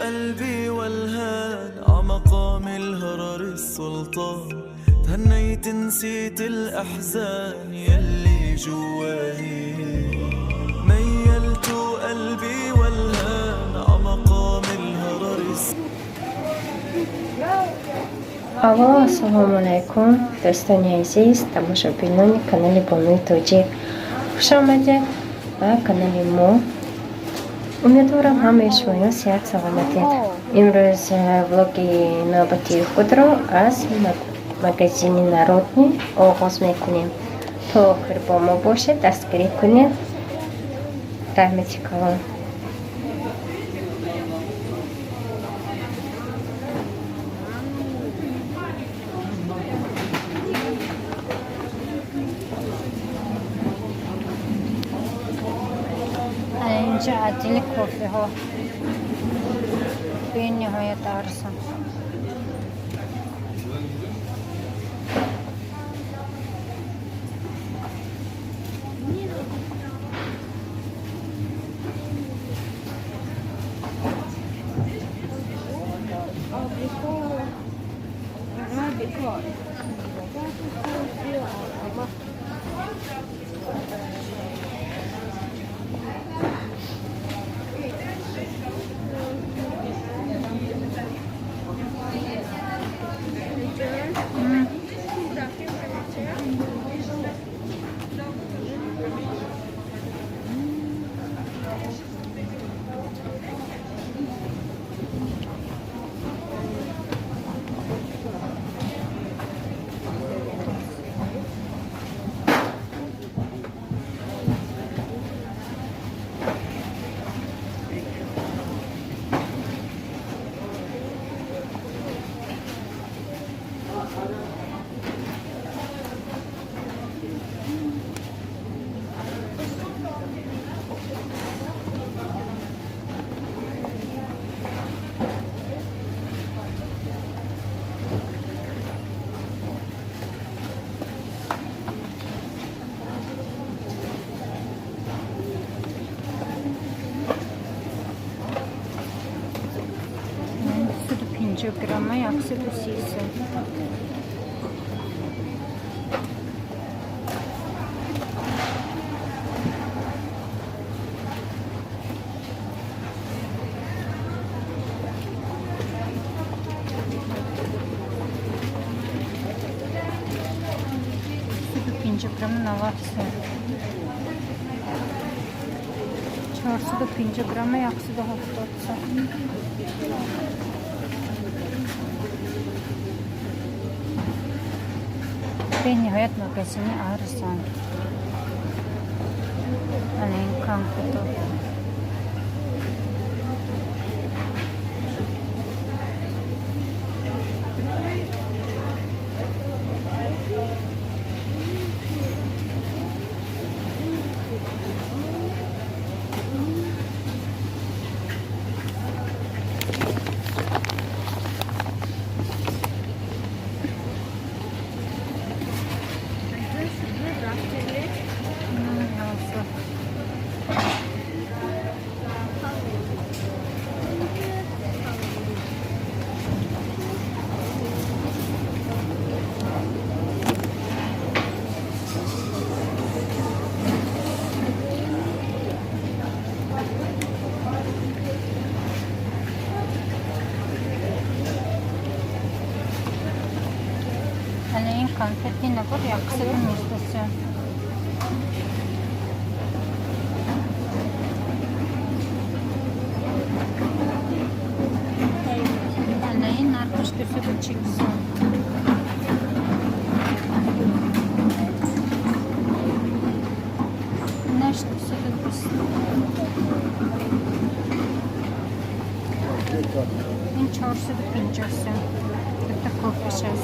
قلبي والهان عمقام الهرر السلطان، تهنيت نسيت الأحزان يلي جواني، ميلت قلبي والهان عمقام الهرر Алло, ассаламу алейкум, Достойный Азиз, тамошобинон канали Болной Тоджик. Хуш омадед ба канали мо. Умедворам ҳамаи шумоё сеҳат саломатед. Имрӯз влоги навбати худро аз магазини Народни оғоз мекунем. То охир бо мо бошед, дастгирӣ кунед. Раҳмати калон. اینجا عدل کافه ها به نهایت ارزان. Грамма яксы кусисы. Грамма на лаксе. 405 грамма яксы да хофтотса. به نهایت مگزین ارزان. این کام کتاب این کنفتی نبود یکصد میرسه. این نرخش 240 نشت 220. این 450. Кофе сейчас.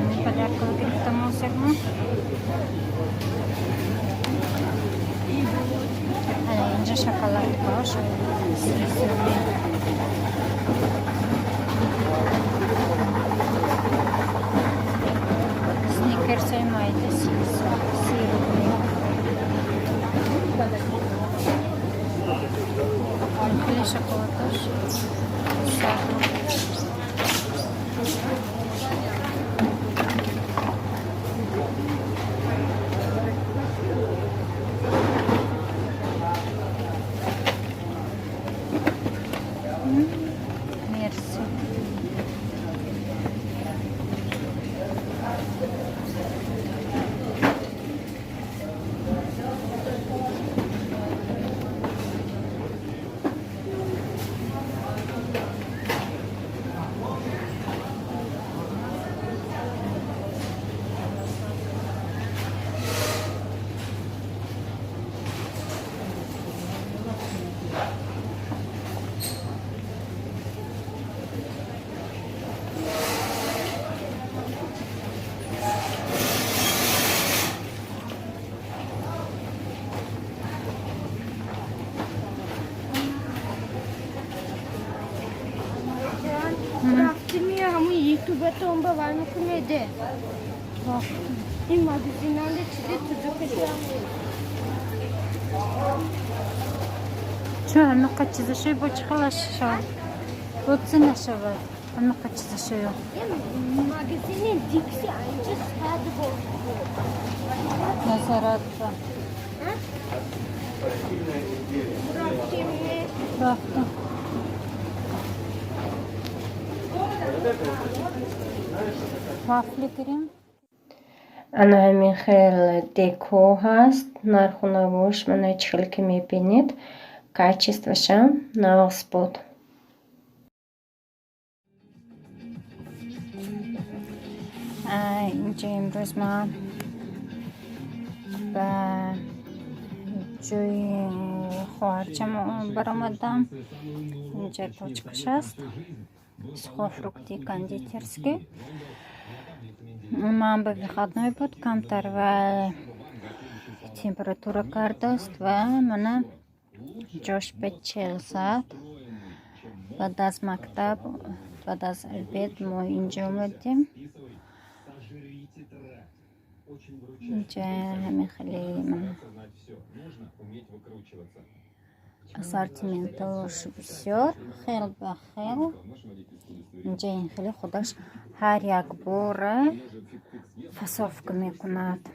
Не подарковый криптому сегму. Инжа шоколад баш. Сникерс и майда сиропный. Шоколад тоже. مرسی. رفتیم یه همون یوتیوب تو اون باور میکنه ده این ماگزینان چیزی تو کشم شو هنقا چیزشوی با چه خلاش شد بودزی نشود هنقا چیزشوی یه ماگزین دیکسی اینجا ساده بود نظرات با رفتیم رفتم وافلی گریم انا همین خیلی دکو هست نرخونه‌اش من چخیل که میبینید کачествоش هم ناقص بود اینجا امروز ما به جوی خواهرچم برآمدم اینجا точкаш است сухо фрукти кондитерский من به выходной بود کمتر و температура کردست و من جوش به 40 ساعت بعد از مکتب بعد از обед ما اینجا اومدیم اینجا همه خیلی من ассортиментش بسیار خیلی بخیل اینجا این خیلی خودش هر یک بار فасовка میکند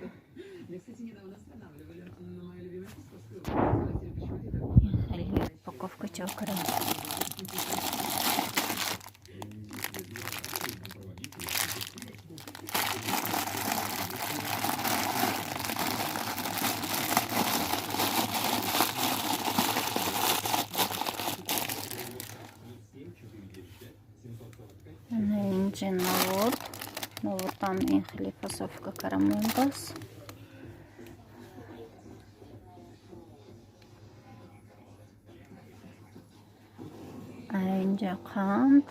خیلی упаковка چوکره اینجا نور там این خیلی فасовка карамелдас اینجا قند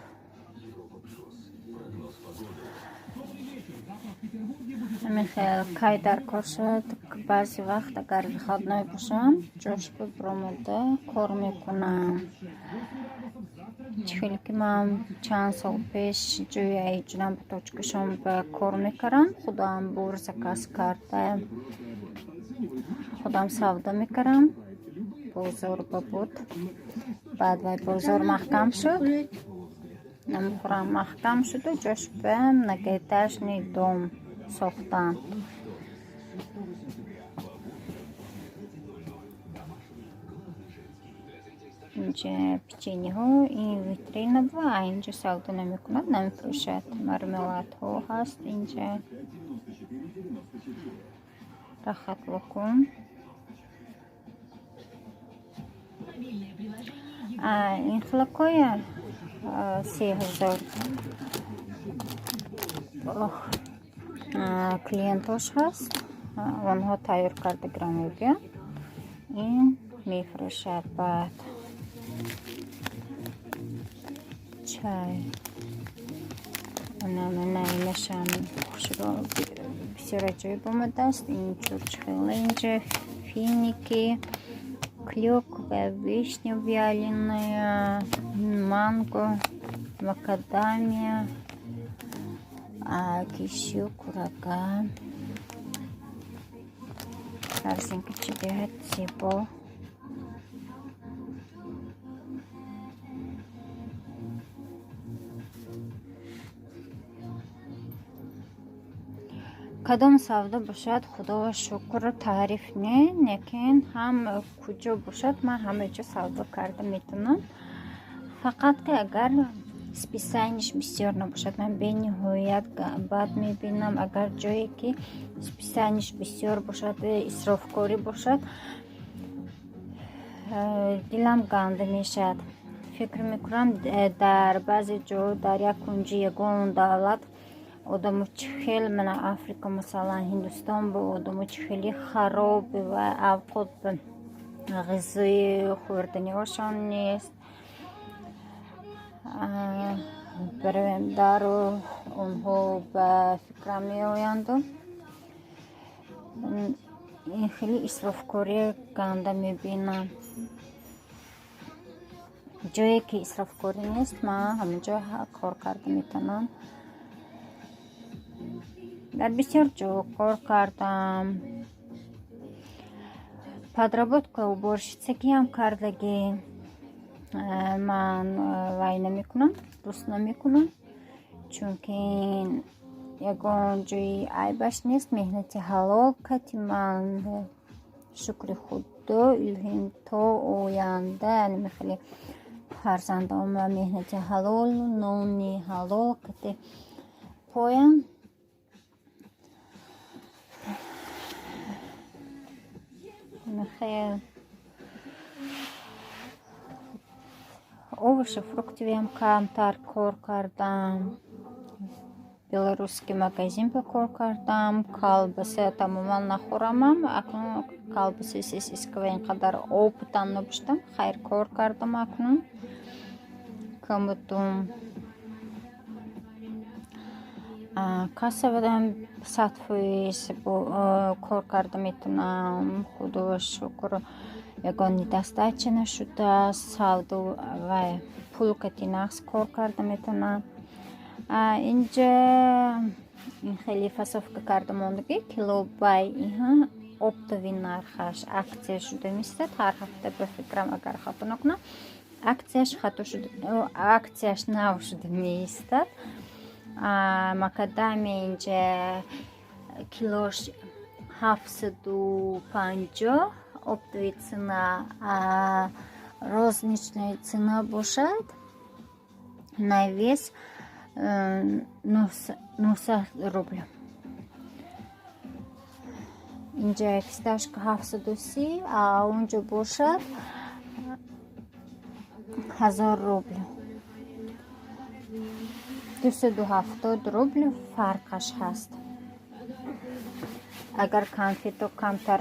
همین خیلی کای در کار شد که بعضی وقت اگر выходной باشم جوش برآمده کار میکنم چخیلی که من چند سال پیش جوی ایجنم به точкашам به کار میکردم خودم بور زکاس کرده خودم سودا میکردم بزرگ بود بعد وای بزرگ محکم شد نمخورم محکم شد و جوش به نگهداشت دوم ساختم اینجا پیچینی ها این ویترین و اینجا سودا نمیکند نمیفروشد مرملاد ها هست اینجا راحت بکن این خلاکای 3000 کلینتاش هست آنها تایار کرده گرامگی این میفروشد بعد چای من اینشم خوشگاه بسیار عجیب اومده است اینجور چخیل اینجا финики клёква, вишня вяленая, манго, макадамия, кишью, курага. Корзинка чебет, сипо. کدام سودا باشد خدا و شکر تعریف نه لیکن هم کجا باشد من همه جا سودا کرده میتونم فقط که اگر списаниеш بسیار نباشد. من به نهایت بعد میبینم اگر جایی که списаниеш بسیار باشد اسرافکاری باشد دلم گنده میشد. فکر میکنم در بعضی جا در یک کنجی یگان دولت آدمو خیلی من افریقا مثلا هندوستان با آدمو خیلی خراب و اوقات به غذای خوردنی هاشان نیست. بریم در اونها به فکر می آیند. این خیلی اسرافکاری گنده می بینم. جایی که اسرافکاری نیست من همینجا کار کرده میتونم. در بسیار جا کار کردم. подработка уборщицаги هم کردگی. من وای نمیکنم، دوست نمیکنم، چون که این یگان جایی عیبش نیست. مهنت حلال کتی من شکر خدا الهیم تا آینده یعنی خیلی فرزندام و مهنت حلال نونی حلال کتی پایم. خیلی овощи, фрукты هم کمتر کار کردم. белорусский магазин به کار کردم. کالباسه تماما نخورم. اکنون کالباسه سوسیسکا اینقدر آبتن نباشتم. خیر کار کردم. اکنون کمتون کاسه بدم سطفویش کار کردم میتونم. خدا شکر یگانی دسته نشده. سالدو و پول کتی نقص کار کرده میتونم. اینجا این خیلی فسافکه کرده موندگی کیلو بای اینها اپتوی نرخش акция شده میستد. هر هفته به فکرم اگر خطا نکنم акцияш نشده میستد. макадамия اینجا کیلوش 750 оптовая цена, а розничная цена бошад на вес 900 рублей. اینجا фисташка 730, а اونجا бошад 1000 рублей. 270 рублей فرقش هست. اگر کنفیتو کمتر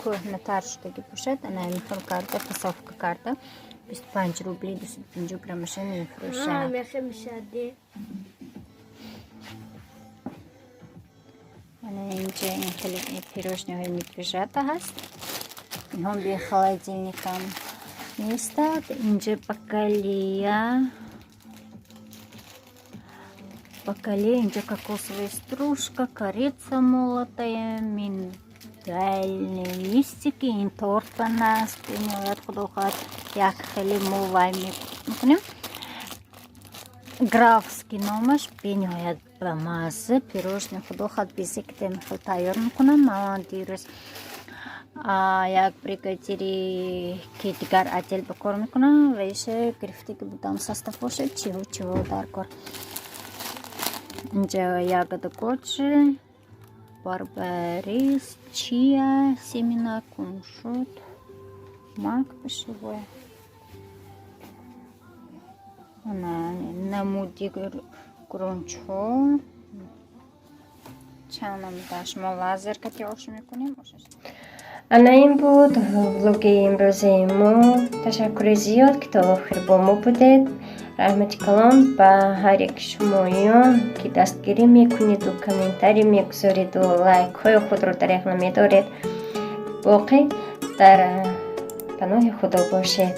کهنه‌تر شدگی باشد انا میخوام کرده فسافکه کرده 25 روبلی 250 گرمش میفروشه. اینجا این خیلی پیروشنی های میتوجهده هست. این هم به холодильник هم میستد. اینجا бакалея, اینجا кокосовая стружка, корица молотая, миндальные листики, این торт است. میاد خدا خواهد یک خیلی موای میکنیم. گرافسکی نامش بنهایت به مزه پیروشنی خدا خواهد بیزیکته میخواد تیار میکنم. من دیروز یک بریگادیری که دیگر عدل بکار میکنم و ایشه گرفته که بودم سستفاشه چیو در کار. اینجا ягода годжи, барбарис, чия, семена, кунжут, мак пищевой. نمودی گرونچو چندم داشت ما لازر کتی آش میکنیم. انا این بود влог امروزی ما. تشکر زیاد که تا آخر با ما بودید. رحمت کلام به هر یک شمایان که دستگیری میکنید و کامنتاری میگذارید و لایک های خود رو در اخلا میدارید. باقی در پناه خدا باشید.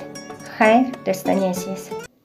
خیر دوستان عزیز.